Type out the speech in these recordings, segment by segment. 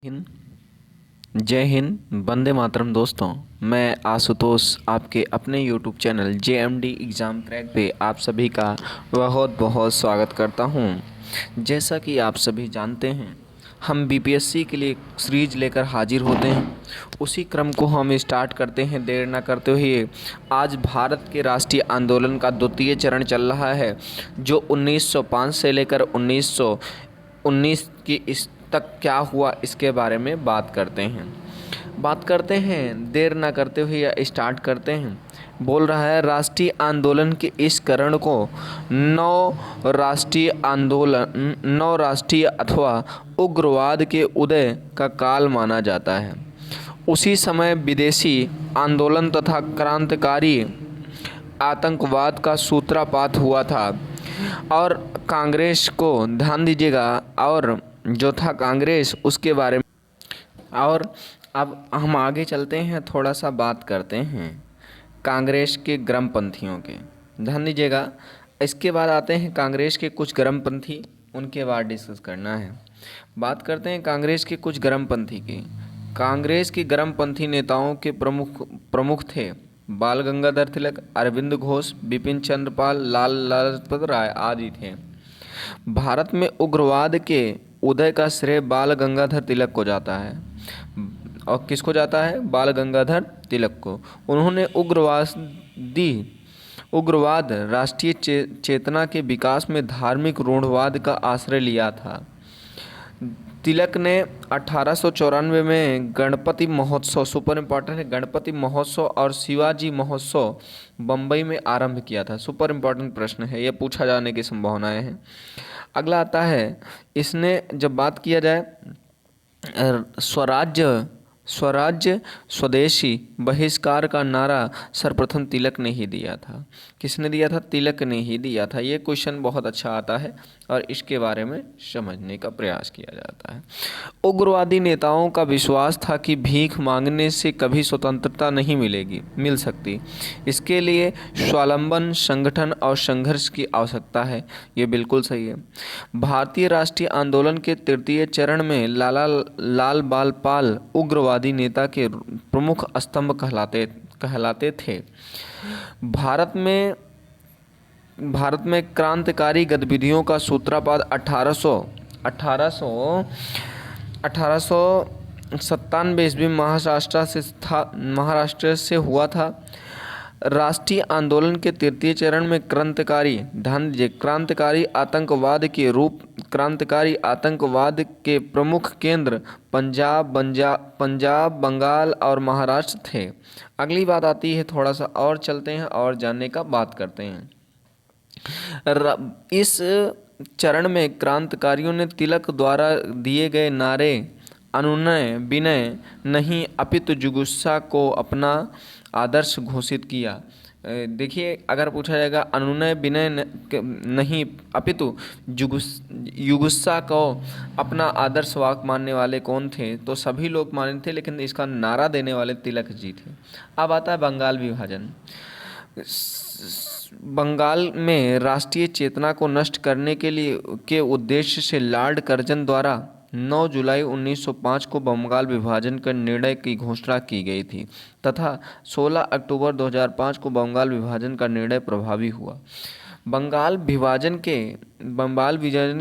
हिंद जय हिंद वंदे मातरम। दोस्तों, मैं आशुतोष आपके अपने YouTube channel JMD exam crack पे आप सभी का बहुत बहुत स्वागत करता हूं। जैसा कि आप सभी जानते हैं, हम BPSC के लिए सीरीज लेकर हाजिर होते हैं। उसी क्रम को हम स्टार्ट करते हैं देर ना करते हुए। आज भारत के राष्ट्रीय आंदोलन का द्वितीय चरण चल रहा है, जो 1905 से लेकर 1919 की इस तक क्या हुआ, इसके बारे में बात करते हैं देर ना करते हुए या स्टार्ट करते हैं। बोल रहा है, राष्ट्रीय आंदोलन के इस करण को नौ राष्ट्रीय अथवा उग्रवाद के उदय का काल माना जाता है। उसी समय विदेशी आंदोलन तथा क्रांतिकारी आतंकवाद का सूत्रपात हुआ था। और कांग्रेस को ध्यान दीजिएगा, और जो था कांग्रेस, उसके बारे में। और अब हम आगे चलते हैं, थोड़ा सा बात करते हैं कांग्रेस के गर्मपंथियों के। ध्यान दीजिएगा, इसके बाद आते हैं कांग्रेस के कुछ गर्मपंथी, उनके बाद डिस्कस करना है। बात करते हैं कांग्रेस के कुछ गर्मपंथी की। कांग्रेस के गर्मपंथी नेताओं के प्रमुख थे बाल गंगाधर तिलक, अरविंद घोष, बिपिन चंद्र पाल, लाल लाजपत राय आदि थे। भारत में उग्रवाद के उदय का श्रेय बाल गंगाधर तिलक को जाता है। और किसको जाता है? बाल गंगाधर तिलक को। उन्होंने उग्रवाद राष्ट्रीय चेतना के विकास में धार्मिक रूढ़वाद का आश्रय लिया था। तिलक ने 1894 में गणपति महोत्सव, सुपर इम्पॉर्टेंट है, गणपति महोत्सव और शिवाजी महोत्सव बम्बई में आरंभ किया था। सुपर इम्पॉर्टेंट प्रश्न है, यह पूछा जाने की संभावनाएं हैं। अगला आता है, इसने जब बात किया जाए स्वराज्य स्वदेशी बहिष्कार का नारा सर्वप्रथम तिलक ने ही दिया था। किसने दिया था? तिलक ने ही दिया था। ये क्वेश्चन बहुत अच्छा आता है और इसके बारे में समझने का प्रयास किया जाता है। उग्रवादी नेताओं का विश्वास था कि भीख मांगने से कभी स्वतंत्रता नहीं मिल सकती। इसके लिए स्वावलंबन, संगठन और संघर्ष की आवश्यकता है। ये बिल्कुल सही है। भारतीय राष्ट्रीय आंदोलन के तृतीय चरण में लाल बाल पाल उग्रवादी नेता के प्रमुख स्तंभ कहलाते थे। भारत में क्रांतिकारी गतिविधियों का सूत्रपात 1897 ईस्वी महाराष्ट्र से हुआ था। राष्ट्रीय आंदोलन के तृतीय चरण में क्रांतिकारी आतंकवाद के प्रमुख केंद्र पंजाब, बंगाल और महाराष्ट्र थे। अगली बात आती है, थोड़ा सा और चलते हैं और जानने का बात करते हैं। इस चरण में क्रांतिकारियों ने तिलक द्वारा दिए गए नारे अनुनय विनय नहीं अपितु जुगुस्सा को अपना आदर्श घोषित किया। देखिए, अगर पूछा जाएगा अनुनय विनय नहीं अपितु जुगुस्सा को अपना आदर्श वाक मानने वाले कौन थे, तो सभी लोग माने थे, लेकिन इसका नारा देने वाले तिलक जी थे। अब आता है बंगाल विभाजन। बंगाल में राष्ट्रीय चेतना को नष्ट करने के उद्देश्य से लॉर्ड कर्जन द्वारा 9 जुलाई 1905 को बंगाल विभाजन के निर्णय की घोषणा की गई थी तथा 16 अक्टूबर 2005 को बंगाल विभाजन का निर्णय प्रभावी हुआ। बंगाल विभाजन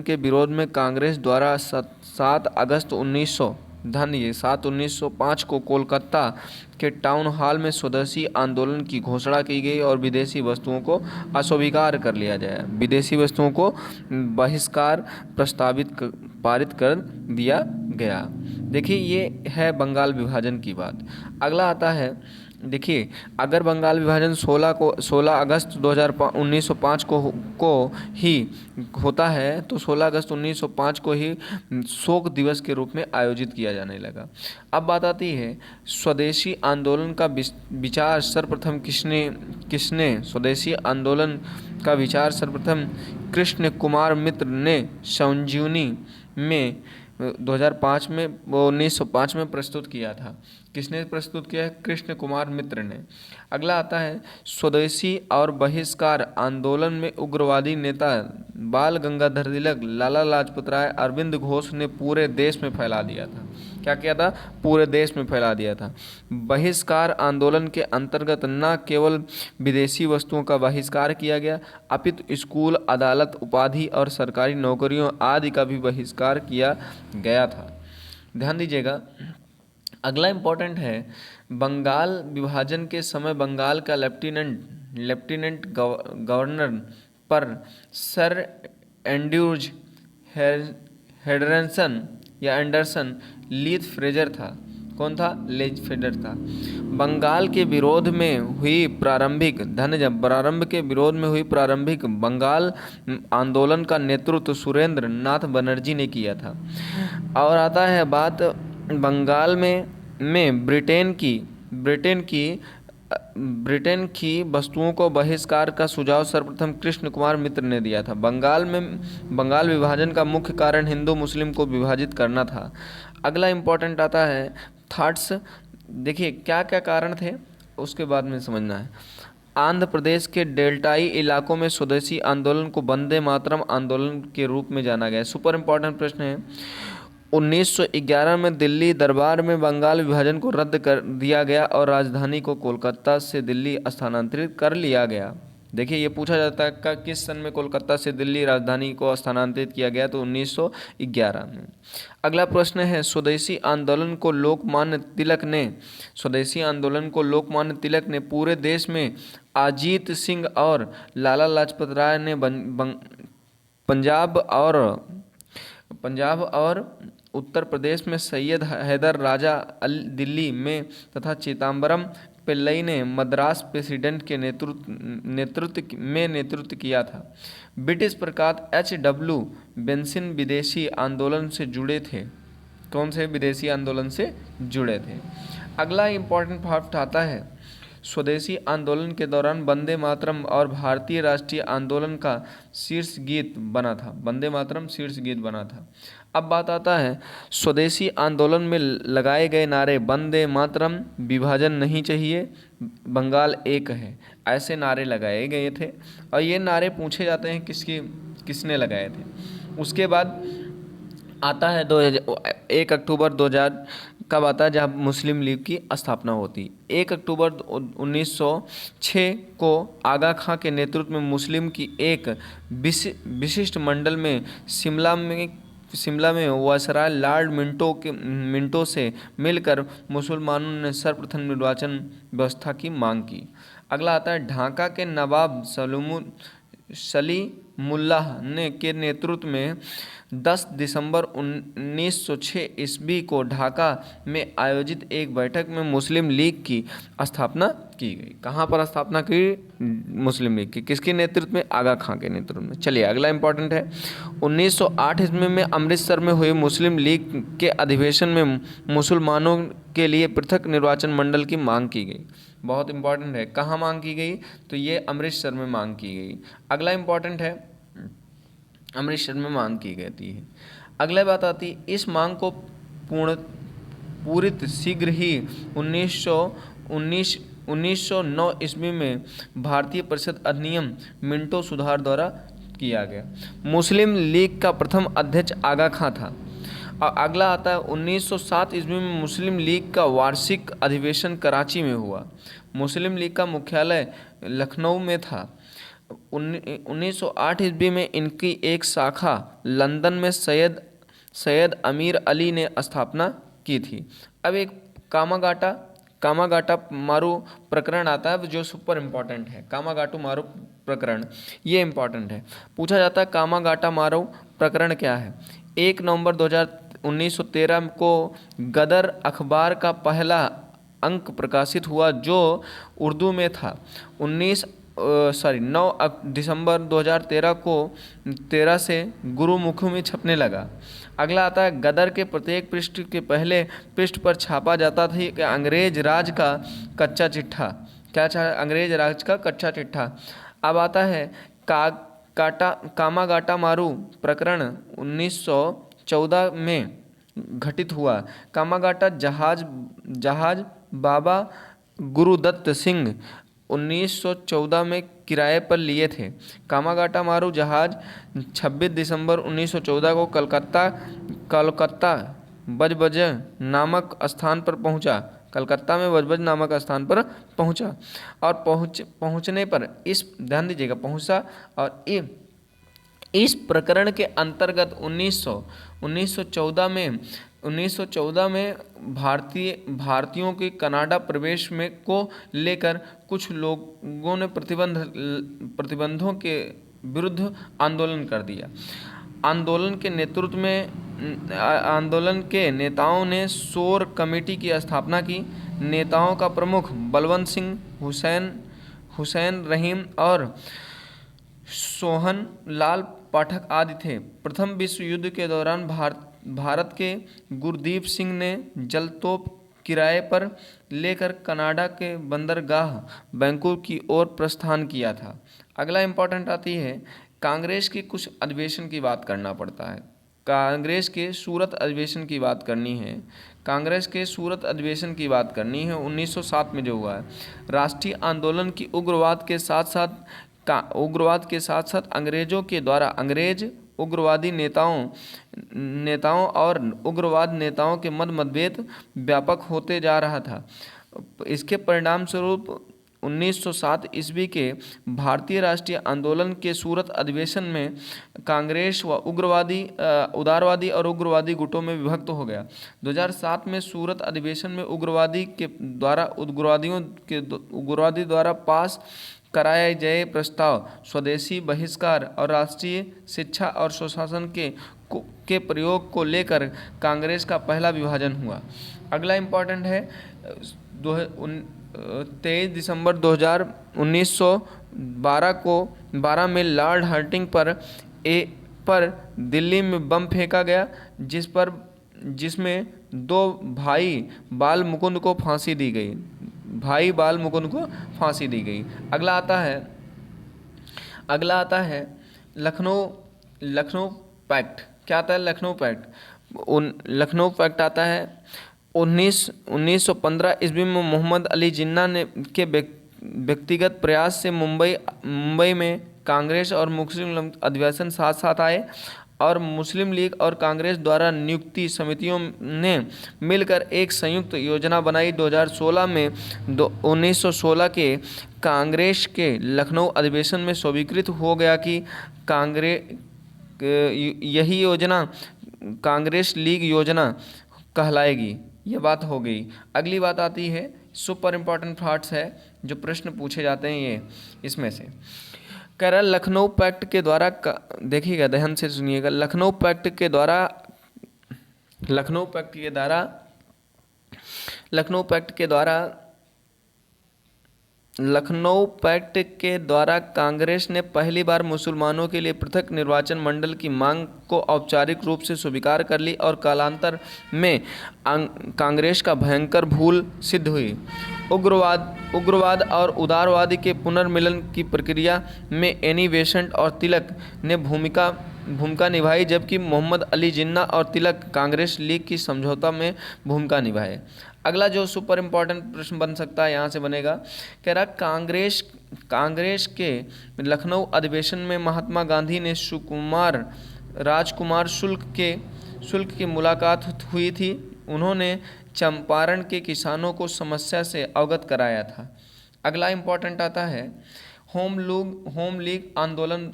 के विरोध में कांग्रेस द्वारा 7 अगस्त 1905 को कोलकाता के टाउन हॉल में स्वदेशी आंदोलन की घोषणा की गई और विदेशी वस्तुओं को अस्वीकार कर लिया जाए। विदेशी वस्तुओं को बहिष्कार पारित कर दिया गया। देखिए, ये है बंगाल विभाजन की बात। अगला आता है, देखिए, अगर बंगाल विभाजन 16 अगस्त 1905 को ही होता है, तो 16 अगस्त 1905 को ही शोक दिवस के रूप में आयोजित किया जाने लगा। अब बात आती है, स्वदेशी आंदोलन का विचार सर्वप्रथम किसने स्वदेशी आंदोलन का विचार सर्वप्रथम कृष्ण कुमार मित्र ने संजीवनी में 1905 में प्रस्तुत किया था। किसने प्रस्तुत किया है? कृष्ण कुमार मित्र ने। अगला आता है, स्वदेशी और बहिष्कार आंदोलन में उग्रवादी नेता बाल गंगाधर तिलक, लाला लाजपत राय, अरविंद घोष ने पूरे देश में फैला दिया था। क्या किया था? पूरे देश में फैला दिया था। बहिष्कार आंदोलन के अंतर्गत न केवल विदेशी वस्तुओं का बहिष्कार किया गया, अपितु स्कूल, अदालत, उपाधि और सरकारी नौकरियों आदि का भी बहिष्कार किया गया था। ध्यान दीजिएगा, अगला इम्पोर्टेंट है, बंगाल विभाजन के समय बंगाल का लेफ्टिनेंट गवर्नर पर सर एंड्रूज हेडरसन या एंडरसन लीथ फ्रेजर था। कौन था? लीथ फ्रेजर था। बंगाल के विरोध में हुई प्रारंभिक बंगाल आंदोलन का नेतृत्व सुरेंद्र नाथ बनर्जी ने किया था। और आता है बात बंगाल में ब्रिटेन की वस्तुओं को बहिष्कार का सुझाव सर्वप्रथम कृष्ण कुमार मित्र ने दिया था। बंगाल विभाजन का मुख्य कारण हिंदू मुस्लिम को विभाजित करना था। अगला इम्पोर्टेंट आता है थॉट्स। देखिए क्या क्या कारण थे उसके बाद में समझना है। आंध्र प्रदेश के डेल्टाई इलाकों में स्वदेशी आंदोलन को वंदे मातरम आंदोलन के रूप में जाना गया। सुपर इम्पोर्टेंट प्रश्न है। 1911 में दिल्ली दरबार में बंगाल विभाजन को रद्द कर दिया गया और राजधानी को कोलकाता से दिल्ली स्थानांतरित कर लिया गया। देखिए ये पूछा जाता है कि किस सन में कोलकाता से दिल्ली राजधानी को स्थानांतरित किया गया, तो 1911 में। अगला प्रश्न है, स्वदेशी आंदोलन को लोकमान्य तिलक ने पूरे देश में अजीत सिंह और लाला लाजपत राय ने पंजाब और उत्तर प्रदेश में सैयद हैदर राजा दिल्ली में तथा चिदम्बरम पिल्लई ने मद्रास प्रेसिडेंट के नेतृत्व किया था। ब्रिटिश प्रकार एच.डब्ल्यू. बेंसन विदेशी आंदोलन से जुड़े थे। कौन से विदेशी आंदोलन से जुड़े थे? अगला इम्पोर्टेंट फैक्ट आता है, स्वदेशी आंदोलन के दौरान वंदे मातरम और भारतीय राष्ट्रीय आंदोलन का शीर्ष गीत बना था। वंदे मातरम शीर्ष गीत बना था। अब बात आता है स्वदेशी आंदोलन में लगाए गए नारे, वंदे मातरम, विभाजन नहीं चाहिए, बंगाल एक है, ऐसे नारे लगाए गए थे। और ये नारे पूछे जाते हैं किसने लगाए थे। उसके बाद आता है 1 अक्टूबर 2000 कब आता है, जब मुस्लिम लीग की स्थापना होती। 1 अक्टूबर 1906 को आगा खां के नेतृत्व में मुस्लिम की एक विशिष्ट मंडल में शिमला में वायसराय लॉर्ड मिंटो से मिलकर मुसलमानों ने सर्वप्रथम निर्वाचन व्यवस्था की मांग की। अगला आता है ढाका के नवाब सलीमुल्लाह के नेतृत्व में 10 दिसंबर 1906 ईस्वी को ढाका में आयोजित एक बैठक में मुस्लिम लीग की स्थापना की गई। कहाँ पर स्थापना की? मुस्लिम लीग की। किसके नेतृत्व में? आगा खां के नेतृत्व में। चलिए अगला इंपॉर्टेंट है, 1908 ईस्वी में अमृतसर में हुए मुस्लिम लीग के अधिवेशन में मुसलमानों के लिए पृथक निर्वाचन मंडल की मांग की गई। बहुत इंपॉर्टेंट है, कहाँ मांग की गई? तो ये अमृतसर में मांग की गई। अगला इंपॉर्टेंट है, अमृतसर में मांग की गई थी। अगला बात आती है, इस मांग को पूरित शीघ्र ही 1909 ईस्वी में भारतीय परिषद अधिनियम मिंटो सुधार द्वारा किया गया। मुस्लिम लीग का प्रथम अध्यक्ष आगा खां था। और अगला आता है 1907 ईस्वी में मुस्लिम लीग का वार्षिक अधिवेशन कराची में हुआ। मुस्लिम लीग का मुख्यालय लखनऊ में था। 1908 ईस्वी में इनकी एक शाखा लंदन में सैयद अमीर अली ने स्थापना की थी। अब एक कामागाटा मारू प्रकरण आता है जो सुपर इम्पोर्टेंट है। कामागाटू मारू प्रकरण ये इम्पोर्टेंट है, पूछा जाता है कामागाटा मारू प्रकरण क्या है। 1 नवंबर 1913 को गदर अखबार का पहला अंक प्रकाशित हुआ जो उर्दू में था। 9 दिसंबर 2013 को 13 से गुरुमुखी में छपने लगा। अगला आता है गदर के प्रत्येक पृष्ठ के पहले पृष्ठ पर छापा जाता था कि अंग्रेज राज का कच्चा चिट्ठा। अंग्रेज राज का कच्चा चिट्ठा। अब आता है कामागाटा मारू प्रकरण 1914 में घटित हुआ। कामागाटा जहाज बाबा गुरुदत्त सिंह 1914 में किराए पर लिए थे। कामागाटा मारू जहाज 26 दिसंबर 1914 को कलकत्ता बजबज नामक स्थान पर पहुंचा। कलकत्ता में बजबज नामक स्थान पर पहुंचा और पहुंचने पर इस ध्यान दीजिएगा पहुंचा और इस प्रकरण के अंतर्गत 1914 में भारतीयों के कनाडा प्रवेश में को लेकर कुछ लोगों ने प्रतिबंधों के विरुद्ध आंदोलन कर दिया। आंदोलन के नेताओं ने शोर कमेटी की स्थापना की। नेताओं का प्रमुख बलवंत सिंह, हुसैन रहीम और सोहन लाल पाठक आदि थे। प्रथम विश्व युद्ध के दौरान भारत के गुरदीप सिंह ने जलतोप किराए पर लेकर कनाडा के बंदरगाह वैंकूवर की ओर प्रस्थान किया था। अगला इम्पोर्टेंट आती है कांग्रेस की कुछ अधिवेशन की बात करना पड़ता है। कांग्रेस के सूरत अधिवेशन की बात करनी है। 1907 में जो हुआ है। राष्ट्रीय आंदोलन की उग्रवाद के साथ साथ अंग्रेजों के द्वारा अंग्रेज उग्रवादी नेताओं और उग्रवाद नेताओं के मतभेद व्यापक होते जा रहा था। इसके परिणाम स्वरूप 1907 ईस्वी के भारतीय राष्ट्रीय आंदोलन के सूरत अधिवेशन में कांग्रेस व उदारवादी और उग्रवादी गुटों में विभक्त हो गया। 2007 में सूरत अधिवेशन में उग्रवादी द्वारा पास कराए गए प्रस्ताव स्वदेशी बहिष्कार और राष्ट्रीय शिक्षा और सुशासन के प्रयोग को लेकर कांग्रेस का पहला विभाजन हुआ। अगला इम्पोर्टेंट है 23 दिसंबर 1912 में लॉर्ड हर्टिंग पर दिल्ली में बम फेंका गया, जिसमें दो भाई बाल मुकुंद को फांसी दी गई। अगला आता है लखनऊ पैक्ट। क्या आता है लखनऊ पैक्ट? लखनऊ पैक्ट आता है 1915 ईस्वी में मोहम्मद अली जिन्ना के व्यक्तिगत प्रयास से मुंबई में कांग्रेस और मुस्लिम अधिवेशन साथ साथ आए और मुस्लिम लीग और कांग्रेस द्वारा नियुक्ति समितियों ने मिलकर एक संयुक्त योजना बनाई। 1916 के कांग्रेस के लखनऊ अधिवेशन में स्वीकृत हो गया कि यही योजना कांग्रेस लीग योजना कहलाएगी। ये बात हो गई। अगली बात आती है सुपर इम्पोर्टेंट पार्ट्स है जो प्रश्न पूछे जाते हैं ये इसमें से। कह रहा लखनऊ पैक्ट के द्वारा देखिएगा ध्यान से सुनिएगा। लखनऊ पैक्ट के द्वारा कांग्रेस ने पहली बार मुसलमानों के लिए पृथक निर्वाचन मंडल की मांग को औपचारिक रूप से स्वीकार कर ली और कालांतर में कांग्रेस का भयंकर भूल सिद्ध हुई। उग्रवाद और उदारवादी के पुनर्मिलन की प्रक्रिया में एनी बेसेंट और तिलक ने भूमिका निभाई, जबकि मोहम्मद अली जिन्ना और तिलक कांग्रेस लीग की समझौता में भूमिका निभाए। अगला जो सुपर इम्पोर्टेंट प्रश्न बन सकता है यहाँ से बनेगा, कह रहा कांग्रेस के लखनऊ अधिवेशन में महात्मा गांधी ने राजकुमार शुक्ल की मुलाकात हुई थी। उन्होंने चंपारण के किसानों को समस्या से अवगत कराया था। अगला इम्पोर्टेंट आता है होम लीग आंदोलन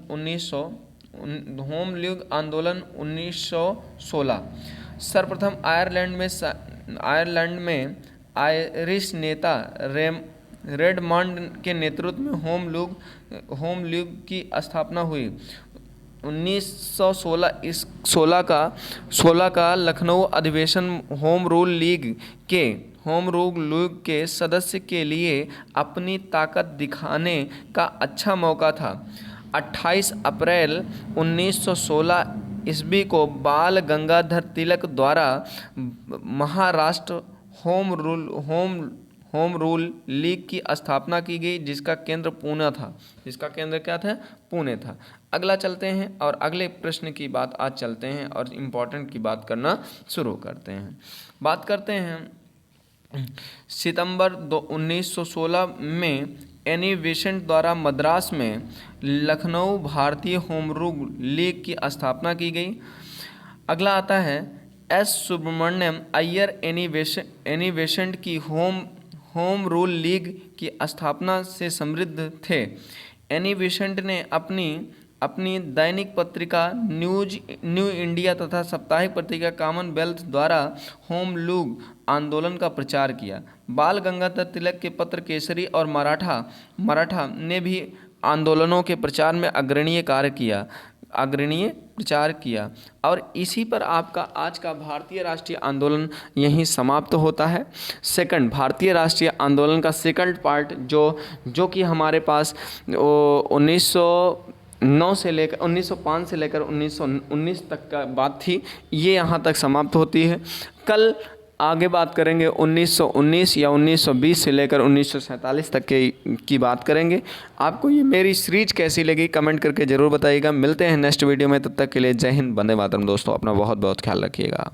1916। सर्वप्रथम आयरलैंड में आयरिश नेता रेडमंड के नेतृत्व में होम लीग की स्थापना हुई। 1916 का लखनऊ अधिवेशन होम रूल लीग के सदस्य के लिए अपनी ताकत दिखाने का अच्छा मौका था। 28 अप्रैल 1916 ईस्वी को बाल गंगाधर तिलक द्वारा महाराष्ट्र होम रूल लीग की स्थापना की गई, जिसका केंद्र पुणे था। अगला चलते हैं और अगले प्रश्न की बात आज चलते हैं और इम्पोर्टेंट की बात करना शुरू करते हैं। बात करते हैं सितंबर 1916 में एनी बेसेंट द्वारा मद्रास में लखनऊ भारतीय होम रूल लीग की स्थापना की गई। अगला आता है एस सुब्रमण्यम अय्यर एनिवेशंट की होम रूल लीग की स्थापना से समृद्ध थे। एनिवेशंट ने अपनी दैनिक पत्रिका न्यू इंडिया तथा साप्ताहिक पत्रिका कॉमनवेल्थ द्वारा होम रूल आंदोलन का प्रचार किया। बाल गंगाधर तिलक के पत्र केसरी और मराठा ने भी आंदोलनों के प्रचार में अग्रणीय प्रचार किया। और इसी पर आपका आज का भारतीय राष्ट्रीय आंदोलन यहीं समाप्त होता है। सेकंड, भारतीय राष्ट्रीय आंदोलन का सेकंड पार्ट जो कि हमारे पास 1905 से लेकर 1919 तक का बात थी, ये यहाँ तक समाप्त होती है। कल आगे बात करेंगे 1919 या 1920 से लेकर 1947 तक की बात करेंगे। आपको ये मेरी सीरीज कैसी लगी कमेंट करके ज़रूर बताइएगा। मिलते हैं नेक्स्ट वीडियो में, तब तक के लिए जय हिंद, वंदे मातरम। दोस्तों अपना बहुत बहुत ख्याल रखिएगा।